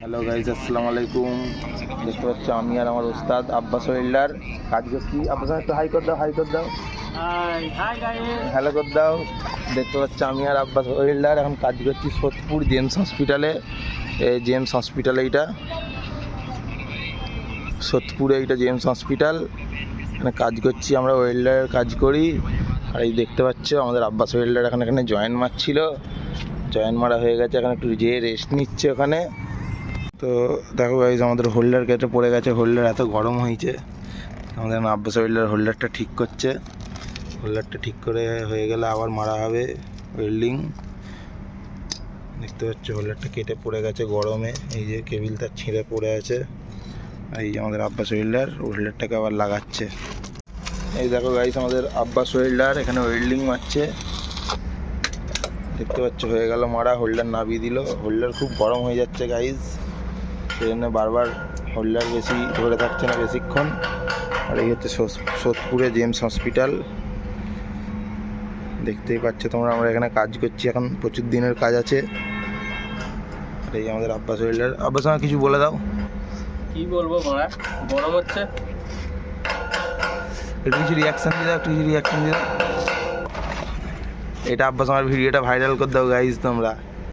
Hello guys, আসসালামু আলাইকুম। দেখতে পাচ্ছ আমি আর আমার ওস্তাদ আব্বাস ওয়েল্ডার কাজ করছি। আব্বাস একটু হাই করে দাও, হাই করে দাও, হ্যালো করে দাও। দেখতে পাচ্ছ আমি আর আব্বাস ওয়েল্ডার এখন কাজ করছি সোদপুর জেমস হসপিটালে। এই জেমস হসপিটালে, এইটা সোদপুরে, এইটা জেমস হসপিটাল। এখানে কাজ করছি, আমরা ওয়েল্ডারের কাজ করি। আর এই দেখতে পাচ্ছ আমাদের আব্বাস ওয়েল্ডার এখানে জয়েন মারছিল, জয়েন মারা হয়ে গেছে, এখন একটু যেয়ে রেস্ট নিচ্ছে ওখানে। তো দেখো গাইজ, আমাদের হোল্ডার কেটে পড়ে গেছে, হোল্ডার এত গরম হয়েছে। আমাদের আব্বাস ওয়েল্ডার হোল্ডারটা ঠিক করছে, হোল্ডারটা ঠিক করে হয়ে গেলে আবার মারা হবে ওয়েল্ডিং। দেখতে পাচ্ছ হোল্ডারটা কেটে পড়ে গেছে গরমে, এই যে কেবিল তার ছিঁড়ে পড়ে আছে। আর এই যে আমাদের আব্বাস ওয়েল্ডার হোল্ডারটাকে আবার লাগাচ্ছে। এই দেখো গাইজ, আমাদের আব্বাস ওয়েল্ডার এখানে ওয়েল্ডিং মারছে। দেখতে পাচ্ছ হয়ে গেল মারা, হোল্ডার নামিয়ে দিল। হোল্ডার খুব গরম হয়ে যাচ্ছে গাইজ, সেই জন্য বারবার হোল্ডার বেশি ধরে থাকছে না বেশিক্ষণ। আর এই হচ্ছে সোদপুরে জেমস হসপিটাল, দেখতেই পাচ্ছ তোমরা। আমরা এখানে কাজ করছি, এখন প্রচুর দিনের কাজ আছে। আর এই আমাদের আব্বাস ওয়েল্ডার। আব্বাস, আমার কিছু বলে দাও। কি বলবো, মারা গরম হচ্ছে। একটু কিছু রিয়াকশান দিয়ে দাও, একটু কিছু রিয়াকশান দিয়ে দাও। এটা আব্বাস আমার ভিডিওটা ভাইরাল করে দাও গাইজ তোমরা।